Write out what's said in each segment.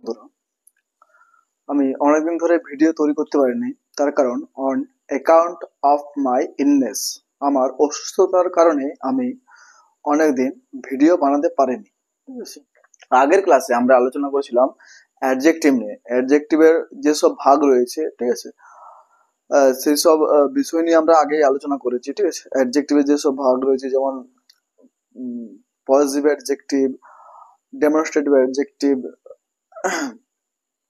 বন্ধুরা, আমি অনেকদিন ধরে ভিডিও তৈরি করতে পারিনি। তার কারণ on account of my illness, আমার অসুস্থতার কারণে আমি অনেকদিন ভিডিও বানাতে পারিনি। ঠিক আছে, আগের ক্লাসে আমরা আলোচনা করেছিলাম অ্যাডজেক্টিভ নিয়ে। অ্যাডজেক্টিভের যেসব ভাগ রয়েছে, ঠিক আছে, সেই সব বিষয় নিয়ে আমরা আগেই আলোচনা করেছি। ঠিক আছে, অ্যাডজেক্টিভের যেসব ভাগ রয়েছে, যেমন পজিটিভ অ্যাডজেক্টিভ, ডেমনস্ট্রেটিভ অ্যাডজেক্টিভ,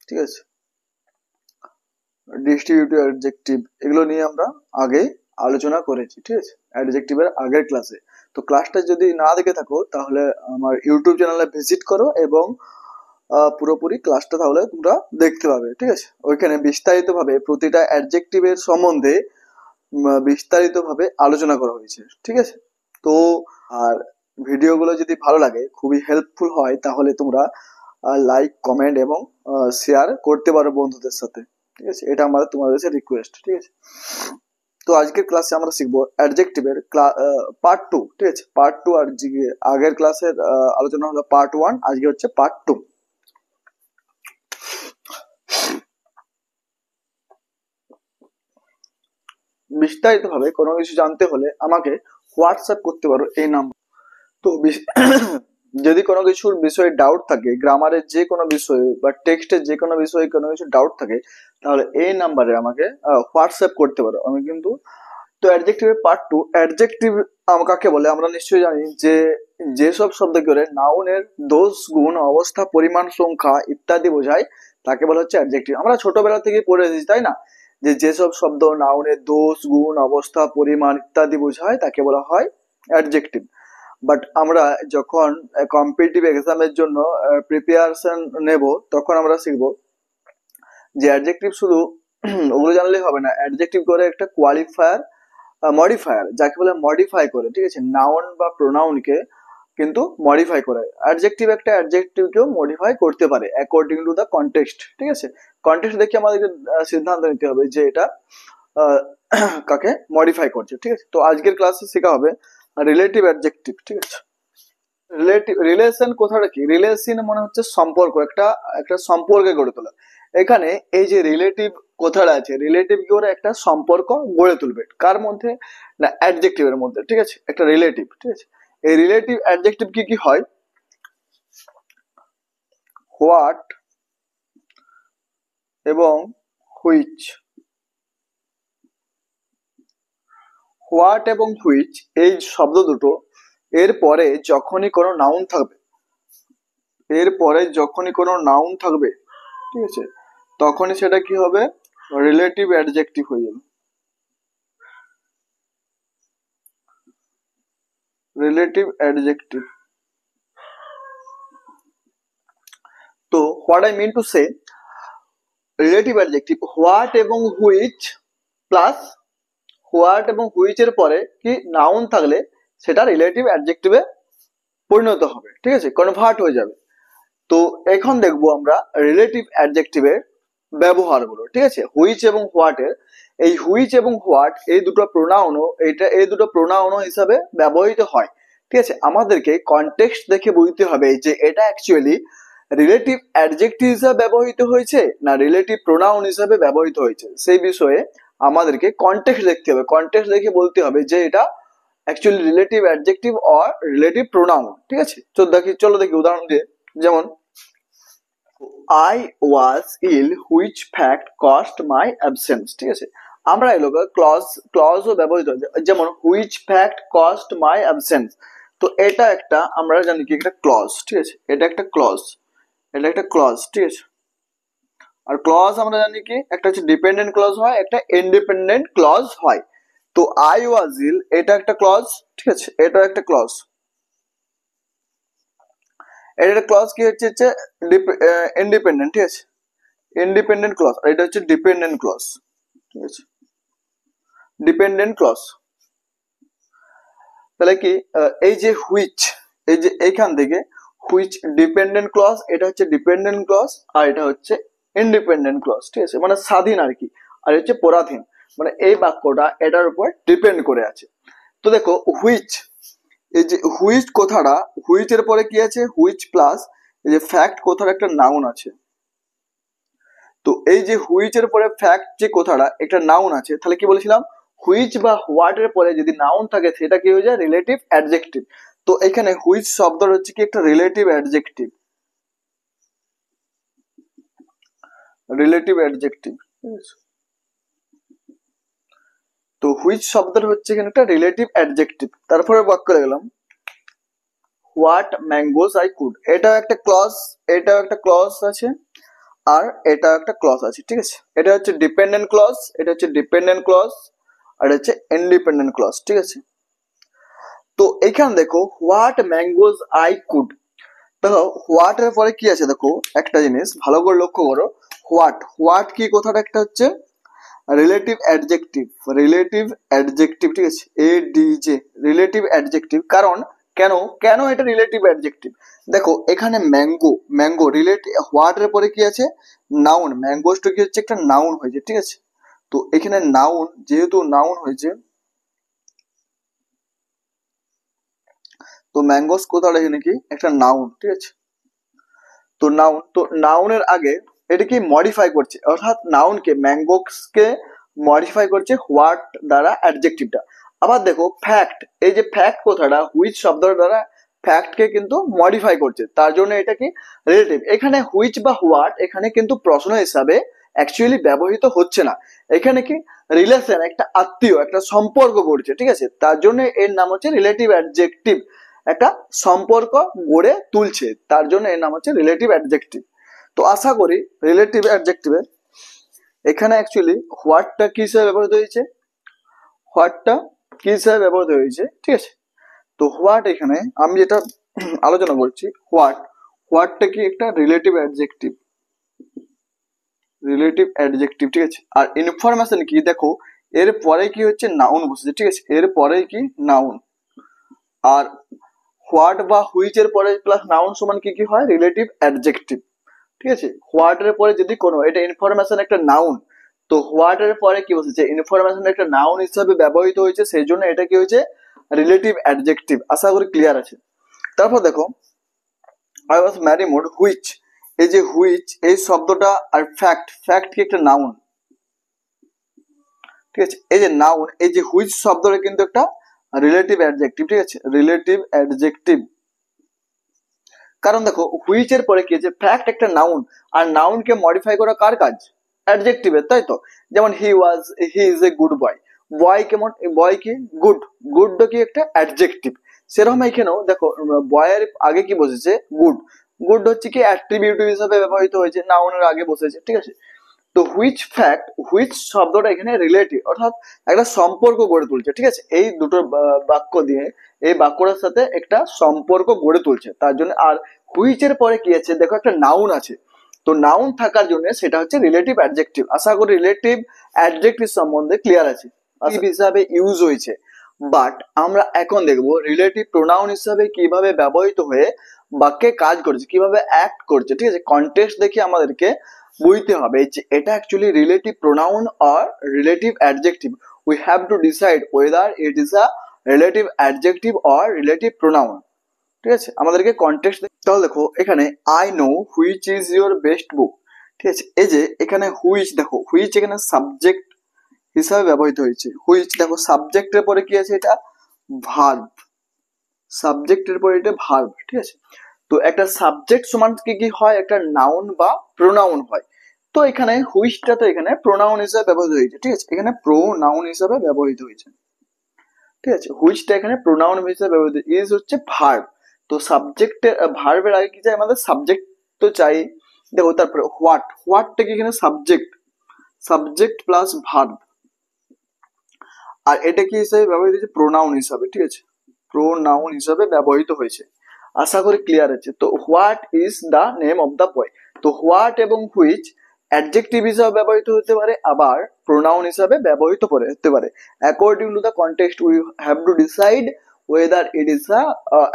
ঠিক আছে, ডিস্ট্রিবিউটিভ অ্যাডজেক্টিভ, এগুলো নিয়ে আমরা আগে আলোচনা করেছি। ঠিক আছে, অ্যাডজেক্টিভের আগের ক্লাসে। তো ক্লাসটা যদি না দেখে থাকো তাহলে আমার ইউটিউব চ্যানেলে ভিজিট করো এবং পুরোপুরি ক্লাসটা তাহলে তোমরা দেখতে পাবে। ঠিক আছে, ওইখানে বিস্তারিতভাবে প্রতিটা অ্যাডজেক্টিভের সম্বন্ধে বিস্তারিতভাবে আলোচনা করা হয়েছে। ঠিক আছে, তো আর ভিডিওগুলো যদি ভালো লাগে, খুবই হেল্পফুল হয়, তাহলে তোমরা লাইক, কমেন্ট এবং শেয়ার করতে পারো বন্ধুদের সাথে। ঠিক আছে, এটা আমাদের তোমাদের কাছে রিকোয়েস্ট। ঠিক আছে, তো আজকের ক্লাসে আমরা শিখবো অ্যাডজেক্টিভের পার্ট 2। ঠিক আছে, পার্ট 2। আর আগের ক্লাসের আলোচনা হলো পার্ট 1, আজকে হচ্ছে পার্ট 2। বিস্তারিতভাবে কোনো কিছু জানতে হলে আমাকে হোয়াটসঅ্যাপ করতে পারো এই নাম্বার। তো যদি কোনো কিছুর বিষয়ে ডাউট থাকে, গ্রামারের যে কোনো বিষয়ে বা টেক্সটের যে কোনো বিষয়ে কোনো কিছু ডাউট থাকে, তাহলে এই নাম্বারে আমাকে হোয়াটসঅ্যাপ করতে পারো। আমি কিন্তু তো অ্যাডজেক্টিভের পার্ট 2। অ্যাডজেক্টিভ কাকে বলে আমরা নিশ্চয়ই জানি, যে যেসব শব্দ করে নাউনের দোষ, গুণ, অবস্থা, পরিমাণ, সংখ্যা ইত্যাদি বোঝায় তাকে বলা হচ্ছে অ্যাডজেক্টিভ। আমরা ছোটবেলা থেকে পড়ে এসেছি, তাই না, যে যেসব শব্দ নাউনের দোষ, গুণ, অবস্থা, পরিমাণ ইত্যাদি বোঝায় তাকে বলা হয় অ্যাডজেক্টিভ। বাট আমরা যখন কম্পিটিটিভ এক্সামের জন্য প্রিপারেশন নেব, তখন আমরা শিখবো যে অ্যাডজেক্টিভ শুধু ওগুলো জানলেই হবে না। অ্যাডজেক্টিভ করে একটা কোয়ালিফায়ার, মডিফায়ার, যাকে বলে মডিফাই করে। ঠিক আছে, নাউন বা প্রোনাউনকে কিন্তু মডিফাই করে। অ্যাডজেক্টিভ একটা অ্যাডজেক্টিভকেও মডিফাই করতে পারে অ্যাকর্ডিং টু দ্য কনটেক্সট। ঠিক আছে, কনটেক্সট দেখে আমাদেরকে সিদ্ধান্ত নিতে হবে যে এটা কাকে মডিফাই করছে। ঠিক আছে, তো আজকের ক্লাসে শেখা হবে রিলেটিভ অ্যাডজেক্টিভ। ঠিক আছে, রিলেশন কথাটা কি? রিলেশন মানে হচ্ছে সম্পর্ক, একটা সম্পর্কে গড়ে তোলা। এখানে এই যে রিলেটিভ কথাটা আছে, রিলেটিভ কি করে একটা সম্পর্ক গড়ে তুলবে, কার মধ্যে না অ্যাডজেক্টিভের মধ্যে। ঠিক আছে, একটা রিলেটিভ। ঠিক আছে, এই রিলেটিভ অ্যাডজেক্টিভ কি কি হয়? হোয়াট এবং হুইচ। হোয়াট এবং হুইচ এই শব্দ দুটো এরপরে যখনই কোনো নাউন থাকবে, ঠিক আছে, তখনই সেটা কি হবে? রিলেটিভ অ্যাডজেক্টিভ হয়ে যাবে। Relative adjective. তো what I mean to say, relative adjective what এবং হুইচ প্লাস হোয়াট এবং হুইচ এর পরে কি নাউন থাকলে সেটা রিলেটিভ অ্যাডজেক্টিভে পরিণত হবে। ঠিক আছে, কনভার্ট হয়ে যাবে। তো এখন দেখবো আমরা রিলেটিভ অ্যাডজেক্টিভের ব্যবহারগুলো। ঠিক আছে, হুইচ এবং হোয়াটের, এই হুইচ এবং হোয়াট এই দুটো প্রোনাউনও হিসাবে ব্যবহৃত হয়। ঠিক আছে, আমাদেরকে কনটেক্সট দেখে বুঝতে হবে যে এটা অ্যাকচুয়ালি রিলেটিভ অ্যাডজেক্টিভ হিসাবে ব্যবহৃত হয়েছে না রিলেটিভ প্রোনাউন হিসাবে ব্যবহৃত হয়েছে। সেই বিষয়ে আমাদেরকে কনটেক্সট দেখতে হবে। কনটেক্সট দেখে বলতে হবে যে এটা actually relative adjective or relative pronoun. ঠিক আছে, চলো দেখি উদাহরণ দিয়ে। যেমন I was ill which fact caused my absence। ঠিক আছে, আমরা এলো ক্লজও ব্যবহৃত হয়, যেমন which fact caused my absence। তো এটা একটা, আমরা জানি কি একটা ক্লজ। ঠিক আছে, এটা একটা ক্লজ। ঠিক আছে, আর ক্লজ আমরা জানি কি একটা হচ্ছে ডিপেন্ডেন্ট ক্লজ হয়, একটা ইন্ডিপেন্ডেন্ট ক্লজ হয়। তো I was ill এটা একটা ক্লজ। ঠিক আছে, এটা একটা ক্লজ। এটা ক্লজ কি হচ্ছে ইন্ডিপেন্ডেন্ট। ঠিক আছে, ইন্ডিপেন্ডেন্ট ক্লজ। আর এটা হচ্ছে ডিপেন্ডেন্ট ক্লজ। ঠিক আছে, ডিপেন্ডেন্ট ক্লজ। তাহলে কি এই যে হুইচ, এই যে এইখান থেকে হুইচ ডিপেন্ডেন্ট ক্লজ, এটা হচ্ছে ডিপেন্ডেন্ট ক্লজ, আর এটা হচ্ছে ইন্ডিপেন্ডেন্ট ক্লজ। ঠিক আছে, মানে স্বাধীন আর কি, আর হচ্ছে পরাধীন, মানে এই বাক্যটা এটার উপর ডিপেন্ড করে আছে। তো দেখো হুইচ, এই যে হুইচ কথাটা, হুইচ এর পরে কি আছে? হুইচ প্লাস এই যে ফ্যাক্ট কথার একটা নাউন আছে। তো এই যে হুইচ এর পরে ফ্যাক্ট যে কথাটা একটা নাউন আছে, তাহলে কি বলেছিলাম হুইচ বা হোয়াট এর পরে যদি নাউন থাকে সেটা কি হয়ে যায় রিলেটিভ অ্যাডজেক্টিভ। তো এখানে হুইচ শব্দটা হচ্ছে কি একটা রিলেটিভ অ্যাডজেক্টিভ, রিলেটিভ অ্যাডজেক্টিভ। তো হুইচ শব্দটা হচ্ছে এখানে একটা রিলেটিভ অ্যাডজেক্টিভ। তারপরে বাক্য লিখলাম হোয়াট ম্যাঙ্গোস আই কুড, এটাও একটা ক্লজ, এটাও একটা ক্লজ আছে, আর এটা একটা ক্লজ আছে, ঠিক আছে। এটা হচ্ছে ডিপেন্ডেন্ট ক্লজ, এটা হচ্ছে ডিপেন্ডেন্ট ক্লজ, আর এটা হচ্ছে ইন্ডিপেন্ডেন্ট ক্লজ, ঠিক আছে। তো এখানে দেখো হোয়াট ম্যাঙ্গোস আই কুড, দেখো হোয়াট এর পরে কি আছে, দেখো একটা জিনিস ভালো করে লক্ষ্য করো, হোয়াট হোয়াট কি কথাটা একটা হচ্ছে রিলেটিভ অ্যাডজেক্টিভ, রিলেটিভ অ্যাডজেক্টিভ, ঠিক আছে, ADJ রিলেটিভ অ্যাডজেক্টিভ। কারণ কেন কেন এটা রিলেটিভ অ্যাডজেক্টিভ, দেখো এখানে ম্যাঙ্গো, ম্যাঙ্গো রিলেটিভ, হোয়াট এর পরে কি আছে নাউন, ম্যাঙ্গোসটা কি হচ্ছে একটা নাউন হয়েছে, ঠিক আছে। তো এখানে নাউন, যেহেতু নাউন হয়েছে, তো ম্যাঙ্গোস কোথাও এখানে কি একটা নাউন, ঠিক আছে। তো নাউন, তো নাউনের আগে এটা কি মডিফাই করছে, অর্থাৎ নাউনকে ম্যাঙ্গোসকে মডিফাই করছে হোয়াট দ্বারা অ্যাডজেক্টিভটা। আবার দেখো ফ্যাক্ট, এই যে ফ্যাক্ট কথাটা হুইচ শব্দটা দ্বারা ফ্যাক্টকে কিন্তু মডিফাই করছে, তার জন্য এটা কি রিলেটিভ। এখানে হুইচ বা হোয়াট এখানে কিন্তু প্রশ্ন হিসাবে অ্যাকচুয়ালি ব্যবহৃত হচ্ছে না, এখানে কি রিলেশন, একটা আত্মীয়, একটা সম্পর্ক করছে, ঠিক আছে, তার জন্য এর নাম হচ্ছে রিলেটিভ অ্যাডজেক্টিভ, একটা সম্পর্ক গড়ে তুলছে, তার জন্য এর নাম হচ্ছে রিলেটিভ অ্যাডজেক্টিভ। তো আশা করি রিলেটিভ অ্যাডজেক্টিভের এখানে অ্যাকচুয়ালি হোয়াটটা কি হিসেবে ব্যবহৃত হয়েছে, হোয়াটটা কি হিসেবে ব্যবহৃত হয়েছে, ঠিক আছে। তো হোয়াট এখানে আমি যেটা আলোচনা করছি, হোয়াট হোয়াটটা কি একটা রিলেটিভ অ্যাডজেক্টিভ, রিলেটিভ অ্যাডজেক্টিভ, ঠিক আছে। আর ইনফরমেশন কি, দেখো এর পরে কি হচ্ছে নাউন বসেছে, ঠিক আছে, এর পরে কি নাউন, আর হোয়াট বা হুইচ এর পরে প্লাস নাউন সমান কি কি হয় রিলেটিভ অ্যাডজেক্টিভ, ঠিক আছে। হোয়াট এর পরে যদি কোনো, এটা ইনফরমেশন একটা নাউন, তো হোয়াট এর পরে কি বসেছে ইনফরমেশন একটা নাউন হিসাবে ব্যবহৃত হয়েছে, সেই জন্য এটা কি হয়েছে রিলেটিভ অ্যাডজেক্টিভ। আশা করি ক্লিয়ার আছে। তারপর দেখো I was marry mode, which, এই যে হুইচ এই শব্দটা, আর ফ্যাক্ট, ফ্যাক্ট কি একটা নাউন, ঠিক আছে। এই যে নাউন, এই যে হুইচ শব্দটা কিন্তু একটা রিলেটিভ অ্যাডজেক্টিভ, ঠিক আছে, রিলেটিভ অ্যাডজেক্টিভ। কারণ দেখো হুইচ এর পরে কি আছে ফ্যাক্ট একটা নাউন, আর নাউনকে মডিফাই করা কার কাজ অ্যাডজেক্টিভের, তাই তো। যেমন হি ওয়াজ, he is a good boy, বয় কেমন, বয় কি গুড, গুড কি একটা অ্যাডজেক্টিভ, সেরকম এখানেও দেখো বয়ের আগে কি বসেছে গুড, গুড হচ্ছে কি অ্যাট্রিবিউটিভ হিসেবে ব্যবহৃত হয়েছে, নাউনের আগে বসেছে, ঠিক আছে। তো হুইচ ফ্যাক্ট, হুইচ শব্দটা এখানে রিলেটিভ, অর্থাৎ একটা সম্পর্ক গড়ে তুলছে, ঠিক আছে, এই দুটো বাক্য দিয়ে এই বাক্যটার সাথে একটা সম্পর্ক গড়ে তুলছে, তার জন্য। আর হুইচ এর পরে কি আছে দেখো একটা নাউন আছে, তো নাউন থাকার জন্য সেটা হচ্ছে রিলেটিভ অ্যাডজেক্টিভ। আশা করি রিলেটিভ অ্যাডজেক্টিভ সম্বন্ধে ক্লিয়ার আছে, হিসাবে ইউজ হয়েছে। বাট আমরা এখন দেখবো রিলেটিভ প্রোনাউন হিসাবে কিভাবে ব্যবহৃত হয়ে বাক্যে কাজ করছে, কিভাবে অ্যাক্ট করছে, ঠিক আছে। কনটেক্সট দেখে আমাদেরকে বুঝতে হবে যে এটা actually relative pronoun or relative adjective. We have to decide weather it is a relative adjective or relative pronoun, ঠিক আছে। আমাদেরকে কনটেক্সট, তাহলে দেখো এখানে I know which is your best বুক, ঠিক আছে। এই যে এখানে হুইচ, দেখো হুইচ এখানে সাবজেক্ট হিসাবে ব্যবহৃত হয়েছে, হুইচ দেখো সাবজেক্টের পরে কি আছে এটা ভার্ব, সাবজেক্টের পরে এটা ভার্ব, ঠিক আছে। তো একটা সাবজেক্ট সমান কি কি হয় একটা নাউন বা প্রোনাউন হয়, তো এখানে হুইচটা তো এখানে প্রোনাউন হিসাবে ব্যবহৃত হয়েছে, ঠিক আছে, এখানে প্রোনাউন হিসাবে ব্যবহৃত হয়েছে, ঠিক আছে। হুইচটা এখানে প্রোনাউন হিসাবে ব্যবহৃত, ইজ হচ্ছে ভার্ব, তো সাবজেক্টের ভার্বের আগে কি চাই আমাদের সাবজেক্ট তো চাই, দেখো তারপরে হোয়াট, হোয়াটটা কি এখানে সাবজেক্ট, সাবজেক্ট প্লাস ভার্ব, আর এটা কি হিসাবে ব্যবহৃত হয়েছে প্রোনাউন হিসাবে, ঠিক আছে, প্রোনাউন হিসাবে ব্যবহৃত হয়েছে। আশা করি ক্লিয়ার আছে। তো what is the name of the boy, তো হোয়াট এবং হুইচ অ্যাডজেক্টিভ হিসাবে ব্যবহৃত হতে পারে, আবার প্রোনাউন হিসাবে ব্যবহৃত হতে পারে। According to the context we have to decide weather it is a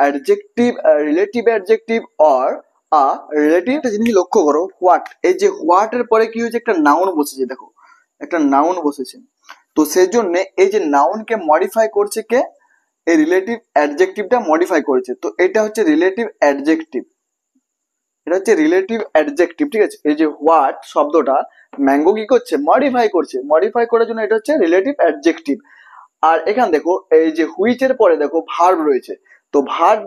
adjective, relative adjective or a relative. একটা জিনিস লক্ষ্য করো, হোয়াট, এই যে হোয়াট এর পরে কি হয়েছে একটা নাউন বসেছে, দেখো একটা নাউন বসেছে, তো সেই জন্য এই যে নাউনকে মডিফাই করছে কে, এই রিলেটিভ অ্যাডজেক্টিভটা মডিফাই করেছে, তো এটা হচ্ছে রিলেটিভ অ্যাডজেক্টিভ, এটা হচ্ছে রিলেটিভ অ্যাডজেক্টিভ, ঠিক আছে। এই যে হোয়াট শব্দটা ম্যাঙ্গো কি করছে, মডিফাই করছে, মডিফাই করার জন্য এটা হচ্ছে রিলেটিভ অ্যাডজেক্টিভ। আর এখানে দেখো এই যে হুইচ এর পরে দেখো ভার্ব রয়েছে, তো ভার্ব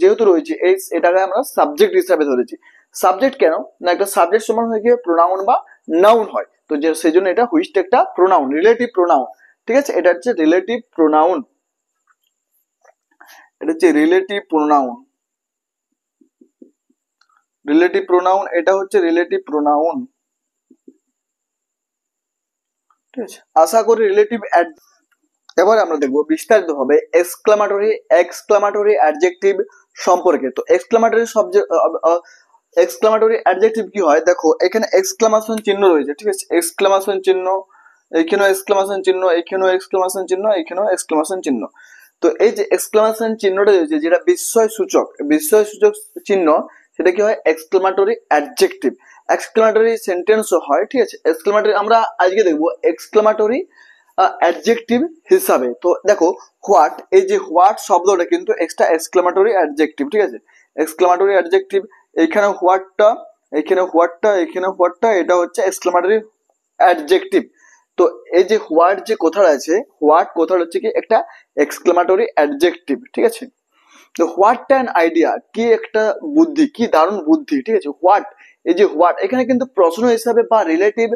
যেহেতু রয়েছে এটাকে আমরা সাবজেক্ট হিসাবে ধরেছি। সাবজেক্ট কেন না, একটা সাবজেক্ট সমান হয়ে গিয়ে প্রোনাউন বা নাউন হয়, তো যে সেই জন্য এটা হুইচটা একটা প্রোনাউন, রিলেটিভ প্রোনাউন, ঠিক আছে। এটা হচ্ছে রিলেটিভ প্রোনাউন, এটা হচ্ছে রিলেটিভ প্রোনাউন, রিলেটিভ প্রোনাউন, এটা হচ্ছে রিলেটিভ প্রোনাউন, ঠিক আছে। আশা করি রিলেটিভ। এবার আমরা দেখবো বিস্তারিত ভাবে এক্সক্লামেটরি অ্যাডজেক্টিভ সম্পর্কে। তো এক্সক্লামেটরি অ্যাডজেক্টিভ কি হয়, দেখো এখানে এক্সক্লামেশন চিহ্ন রয়েছে, ঠিক আছে। এক্সক্লামেশন চিহ্ন, এইখানেও এক্সক্লামেশন চিহ্ন, এইখানেও এক্সক্লামেশন চিহ্ন, এইখানেও এক্সক্লামেশন চিহ্ন। তো এই যে এক্সক্লামেশন চিহ্নটা রয়েছে, যেটা বিস্ময় সূচক চিহ্ন, সেটা কি হয়, এক্সক্লামেটরি অ্যাডজেক্টিভ। এক্সক্লামেটরি সেন্টেন্সও হয়, ঠিক আছে। এক্সক্লামেটরি আমরা আজকে দেখবো এক্সক্লামেটরি অ্যাডজেক্টিভ হিসাবে। তো দেখো হোয়াট, এই যে হোয়াট শব্দটা কিন্তু একটা এক্সক্লামেটরি অ্যাডজেক্টিভ, ঠিক আছে। এক্সক্লামেটরি অ্যাডজেক্টিভ, এইখানে হোয়াটটা, এইখানে হোয়াটটা, এইখানে হোয়াটটা, এটা হচ্ছে এক্সক্লামেটরি অ্যাডজেক্টিভ। তো এই যে হোয়াট যে কথাটা আছে, হোয়াট কথাটা হচ্ছে কি একটা এক্সক্লামেটরি অ্যাডজেক্টিভ, ঠিক আছে। তো হোয়াট অ্যান আইডিয়া, কি একটা বুদ্ধি, কি দারুণ বুদ্ধি, ঠিক আছে। হোয়াট, এই যে হোয়াট এখানে কিন্তু প্রশ্ন হিসাবে বা রিলেটিভ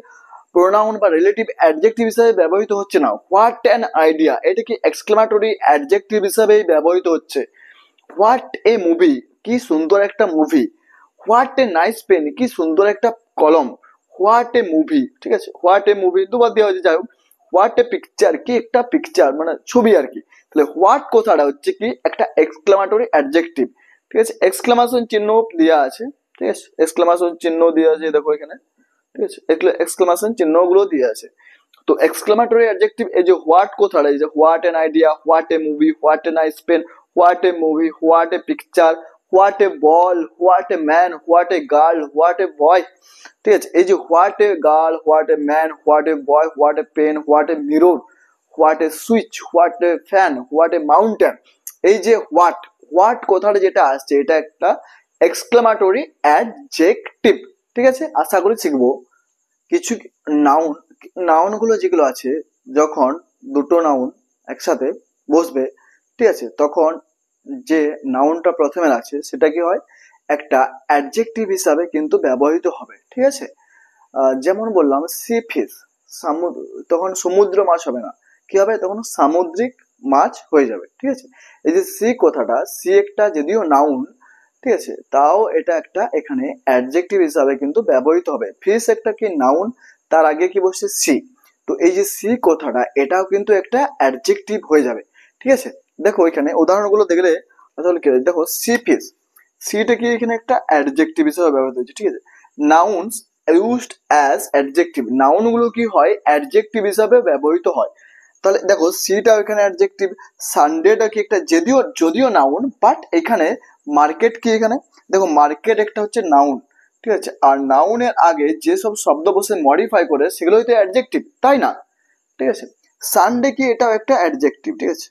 প্রোনাউন বা রিলেটিভ অ্যাডজেক্টিভ হিসাবে ব্যবহৃত হচ্ছে না। হোয়াট অ্যান আইডিয়া, এটা কি এক্সক্লামেটরি অ্যাডজেক্টিভ হিসাবেই ব্যবহৃত হচ্ছে। হোয়াট এ মুভি, কি সুন্দর একটা movie. What a nice pen, কি সুন্দর একটা কলম। হোয়াট এ মুভি, ঠিক আছে। হোয়াট এ মুভি দুবার দেওয়া হয়েছে, যাই হোক। হোয়াট এ পিকচার, কি একটা পিকচার মানে ছবি আর কি। তাহলে হোয়াট কথাটা হচ্ছে কি একটা এক্সক্লামেটরি অ্যাডজেক্টিভ, ঠিক আছে। এক্সক্লামেশন চিহ্ন দেওয়া আছে, ঠিক আছে। এক্সক্লামেশন চিহ্ন দেওয়া আছে দেখো এখানে, ঠিক আছে। এক্সক্লামেশন চিহ্নগুলো দিয়ে আছে। তো এক্সক্লামেটরি অ্যাডজেক্টিভ, এই যে হোয়াট কথাটা, এই যে what an idea, what a movie, what a nice pen, what a movie, what a picture, what a ball, what a man, what a girl, what a boy, ঠিক আছে। এই যে what a girl, what a man, what a boy, what a pen, what a mirror, what a switch, what a fan, what a mountain, এই যে what, what কথাটা যেটা আসছে এটা একটা এক্সক্লামেটরি অ্যাডজেক্টিভ, ঠিক আছে। আশা করি শিখবো কিছু নাউন, নাউন গুলো যেগুলো আছে, যখন দুটো নাউন একসাথে বসবে, ঠিক আছে, তখন যে নাউনটা প্রথমে আছে সেটা কি হয়, একটা অ্যাডজেক্টিভ হিসাবে কিন্তু ব্যবহৃত হবে, ঠিক আছে। যেমন বললাম সি ফিশ, তখন সমুদ্র মাছ হবে না, কি হবে, তখন সামুদ্রিক মাছ হয়ে যাবে, ঠিক আছে। এই যে সি কথাটা, সি একটা যদিও নাউন, ঠিক আছে, তাও এটা একটা এখানে অ্যাডজেক্টিভ হিসাবে কিন্তু ব্যবহৃত হবে। ফিশ একটা কি নাউন, তার আগে কি বসছে সি, তো এই যে সি কথাটা এটাও কিন্তু একটা অ্যাডজেক্টিভ হয়ে যাবে, ঠিক আছে। দেখো এখানে উদাহরণগুলো দেখলে আসলে কি, দেখো সি ফিশ, সিটা কি এখানে একটা অ্যাডজেক্টিভ হিসেবে ব্যবহৃত হচ্ছে, ঠিক আছে। Nouns used as adjective, noun গুলো কি হয় অ্যাডজেক্টিভ হিসাবে ব্যবহৃত হয়। তাহলে দেখো সিটা এখানে অ্যাডজেক্টিভ, সানডেটা কি একটা যদিও যদিও নাউন, বাট এখানে মার্কেট কি, এখানে দেখো মার্কেট একটা হচ্ছে নাউন, ঠিক আছে। আর নাউনের আগে যেসব শব্দ বসে মডিফাই করে সেগুলোই তো অ্যাডজেক্টিভ, তাই না, ঠিক আছে। সানডে কি, এটাও একটা অ্যাডজেক্টিভ, ঠিক আছে।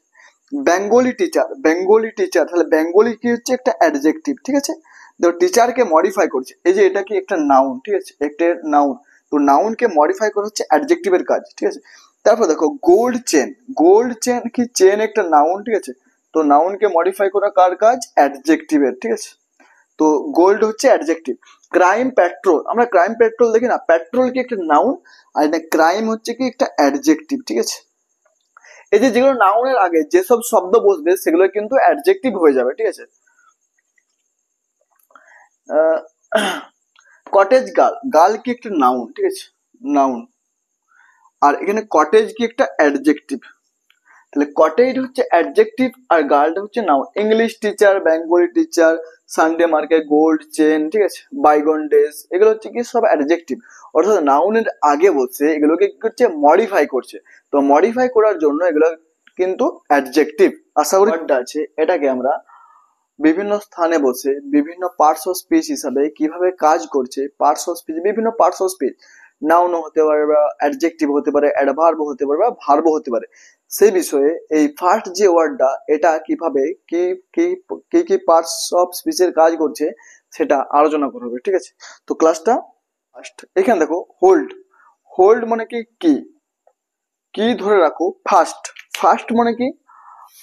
বেঙ্গলি টিচার, বেঙ্গলি টিচার, তাহলে বেঙ্গলি কি হচ্ছে একটা অ্যাডজেক্টিভ, ঠিক আছে। দেখো টিচারকে মডিফাই করছে, এই যে এটা কি একটা নাউন, ঠিক আছে, একটা নাউন। তো নাউনকে মডিফাই করা হচ্ছে অ্যাডজেক্টিভের কাজ, ঠিক আছে। তারপর দেখো গোল্ড চেন, গোল্ড চেন কি, চেন একটা নাউন, ঠিক আছে। তো নাউনকে মডিফাই করা কার কাজ, অ্যাডজেক্টিভের, ঠিক আছে। তো গোল্ড হচ্ছে অ্যাডজেক্টিভ। ক্রাইম পেট্রোল, আমরা ক্রাইম পেট্রোল দেখি না, পেট্রোল কি একটা নাউন, আর এটা ক্রাইম হচ্ছে কি একটা অ্যাডজেক্টিভ, ঠিক আছে। এই যে যেগুলো নাউনের আগে যেসব শব্দ বসবে সেগুলো কিন্তু অ্যাডজেক্টিভ হয়ে যাবে, ঠিক আছে। কটেজ গার্ল, গার্ল কি একটা নাউন, ঠিক আছে, নাউন। আর এখানে কটেজ কি একটা অ্যাডজেক্টিভ, তাহলে কটেজ হচ্ছে অ্যাডজেক্টিভ আর গার্লটা হচ্ছে noun. English teacher, Bengali teacher, Sunday market, gold chain, ঠিক আছে, বাইগন ডেজ, এগুলো হচ্ছে কি সব অ্যাডজেক্টিভ, অর্থাৎ নাউনের আগে বলছে, এগুলোকে কি করছে, মডিফাই করছে। তো মডিফাই করার জন্য এগুলো কিন্তু অ্যাডজেক্টিভ। আশা করি আছে, এটাকে আমরা বিভিন্ন স্থানে বসে বিভিন্ন পার্টস অফ স্পিচ হিসাবে কিভাবে কাজ করছে, পার্টস অফ স্পিচ, বিভিন্ন পার্টস অফ স্পিচ, নাউন হতে পারে বা অ্যাডজেক্টিভ হতে পারে, অ্যাডভার্ব হতে পারে বা ভার্ব হতে পারে, সেই বিষয়ে এই ফার্স্ট যে ওয়ার্ডটা এটা কিভাবে কি কি কি কি পার্টস অফ স্পিচের কাজ করছে সেটা আলোচনা করা হবে, ঠিক আছে। তো ক্লাসটা ফার্স্ট এখানে দেখো হোল্ড, হোল্ড মানে কি, কি ধরে রাখো। ফার্স্ট, ফার্স্ট মানে কি,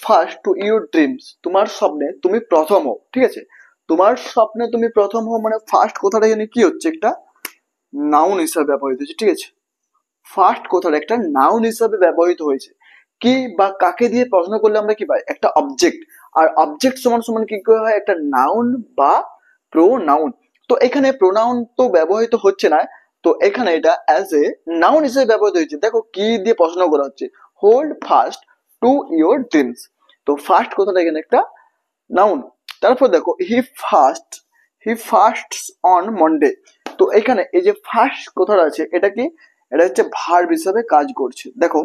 ফার্স্ট টু ইউর ড্রিমস, তোমার স্বপ্নে তুমি প্রথম হও, ঠিক আছে। তোমার স্বপ্নে তুমি প্রথম হও মানে ফার্স্ট কথাটা এখানে কি হচ্ছে, একটা নাউন হিসাবে ব্যবহৃত হয়েছে, ঠিক আছে। ফার্স্ট কথাটা একটা নাউন হিসাবে ব্যবহৃত হয়েছে। কি বা কাকে দিয়ে প্রশ্ন করলে আমরা কি পাই, একটা অবজেক্ট। আর অবজেক্ট সমান সমান কি হয়, একটা নাউন বা প্রোনাউন। তো এখানে প্রোনাউন তো ব্যবহৃত হচ্ছে না, তো এখানে এটা অ্যাজ এ নাউন হিসেবে ব্যবহৃত হয়েছে। দেখো কি দিয়ে প্রশ্ন করা হচ্ছে, hold first to your dreams. তো ফার্স্ট কথাটা এখানে একটা নাউন। তারপর দেখো হি ফাস্ট অন মন্ডে। তো এখানে এই যে ফার্স্ট কথাটা আছে এটা কি, এটা হচ্ছে ভার্ব হিসাবে কাজ করছে। দেখো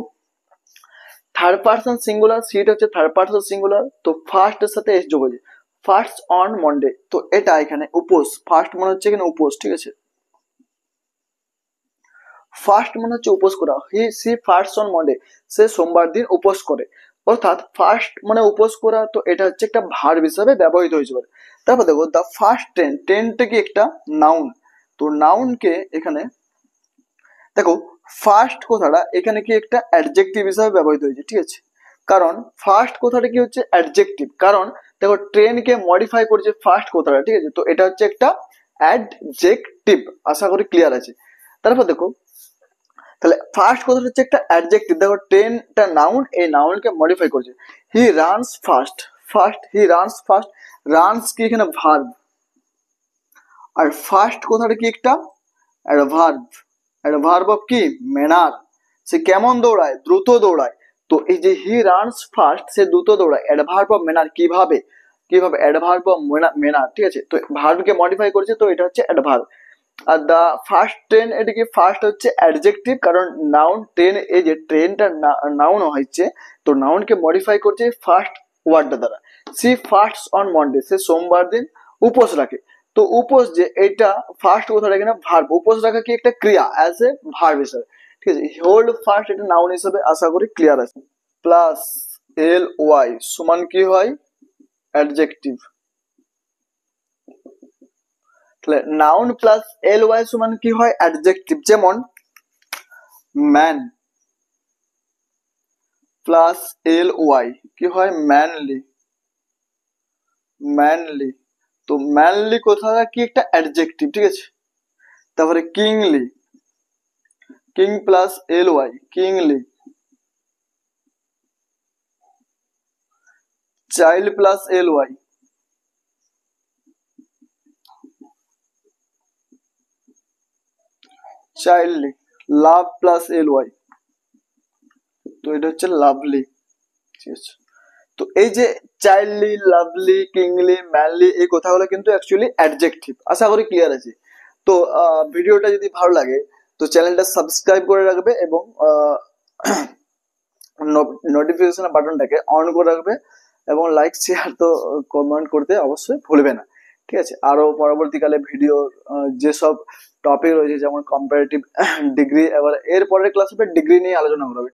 থার্ড পার্সন সিঙ্গুলার, সিট হচ্ছে থার্ড পার্সন সিঙ্গুলার, তো ফার্স্ট এর সাথে এস যোগ হয়েছে, ফার্স্ট অন মন্ডে। তো এটা এখানে উপোস, ফার্স্ট মনে হচ্ছে এখানে উপোস, ঠিক আছে। ফার্স্ট মনে হচ্ছে উপোস করা, সি ফার্স্ট অন মন্ডে, সে সোমবার দিন উপোস করে। অর্থাৎ ফার্স্ট মানে উপোস করা, তো এটা হচ্ছে একটা ভার্ব হিসাবে ব্যবহৃত হয়েছে। তারপর দেখো দ্য ফার্স্ট ট্রেন, ট্রেনটা কি একটা নাউন, তো নাউনকে এখানে দেখো ফার্স্ট কথাটা এখানে কি একটা অ্যাডজেক্টিভ হিসাবে ব্যবহৃত হয়েছে, ঠিক আছে। কারণ ফার্স্ট কথাটা কি হচ্ছে অ্যাডজেক্টিভ, কারণ দেখো ট্রেনকে মডিফাই করেছে ফার্স্ট কথাটা, ঠিক আছে। তো এটা হচ্ছে একটা অ্যাডজেক্টিভ, আশা করি ক্লিয়ার আছে। তারপর দেখো তাহলে ফার্স্ট কথাটা হচ্ছে একটা অ্যাডজেক্টিভ, দেখো ট্রেনটা নাউন, এই নাউনকে মডিফাই করেছে। He runs fast, first he runs fast, runs কি এখানে ভার্ব, আর ফার্স্ট কথাটা কি একটা অ্যাডভার্ব, অ্যাডভার্ব অফ কি ম্যানার, সে কেমন দৌড়ায়, দ্রুত দৌড়ায়। তো এই যে হি রানস ফাস্ট, সে দ্রুত দৌড়ায়, অ্যাডভার্ব অফ ম্যানার, কিভাবে, কিভাবে অ্যাডভার্ব অফ ম্যানার, ঠিক আছে। তো ভার্বকে মডিফাই করেছে, তো এটা হচ্ছে অ্যাডভার্ব। আর দা ফার্স্ট ট্রেন, এটা কি ফার্স্ট হচ্ছে অ্যাডজেক্টিভ, কারণ নাউন ট্রেন, এই যে ট্রেনটা নাউন হয়েছে, তো নাউনকে মডিফাই করছে ফার্স্ট ওয়ার্ডটা দ্বারা। সি ফাস্ট অন মন্ডে, সে সোমবার দিন উপোস রাখে। তো উপোস যে এটা ফার্স্ট কথাটা এখানে ভার্ব, উপোস রাখা কি একটা ক্রিয়া অ্যাজ এ ভার্ব হিসাবে, ঠিক আছে। হোল্ড ফার্স্ট এটা নাউন হিসাবে, আশা করি ক্লিয়ার আছে। প্লাস এল ওয়াই সমান কি হয়, অ্যাডজেক্টিভ। তাহলে নাউন প্লাস এল ওয়াই সমান কি হয়, অ্যাডজেক্টিভ। যেমন ম্যান প্লাস এল ওয়াই কি হয়, ম্যানলি, ম্যানলি। তো ম্যানলি কথাটা কি একটা অ্যাডজেক্টিভ, ঠিক আছে। তারপরে kingly, king plus l y, kingly. Child plus l y, childly. Love plus l y, তো এটা হচ্ছে লাভলি, ঠিক আছে। তো এই যে চাইল্ডলি, লাভলি, কিংলি, ম্যানলি, এই কথাগুলো কিন্তু অ্যাকচুয়ালি অ্যাডজেক্টিভ, আশা করি ক্লিয়ার আছে। তো ভিডিওটা যদি ভালো লাগে তো চ্যানেলটা সাবস্ক্রাইব করে রাখবে এবং নোটিফিকেশন বাটনটাকে অন করে রাখবে, এবং লাইক শেয়ার তো কমেন্ট করতে অবশ্যই ভুলবে না, ঠিক আছে। আরো পরবর্তীকালে ভিডিও যেসব টপিক রয়েছে, যেমন কম্পারেটিভ ডিগ্রি, এবার এর পরের ক্লাসে ডিগ্রি নিয়ে আলোচনা করবে।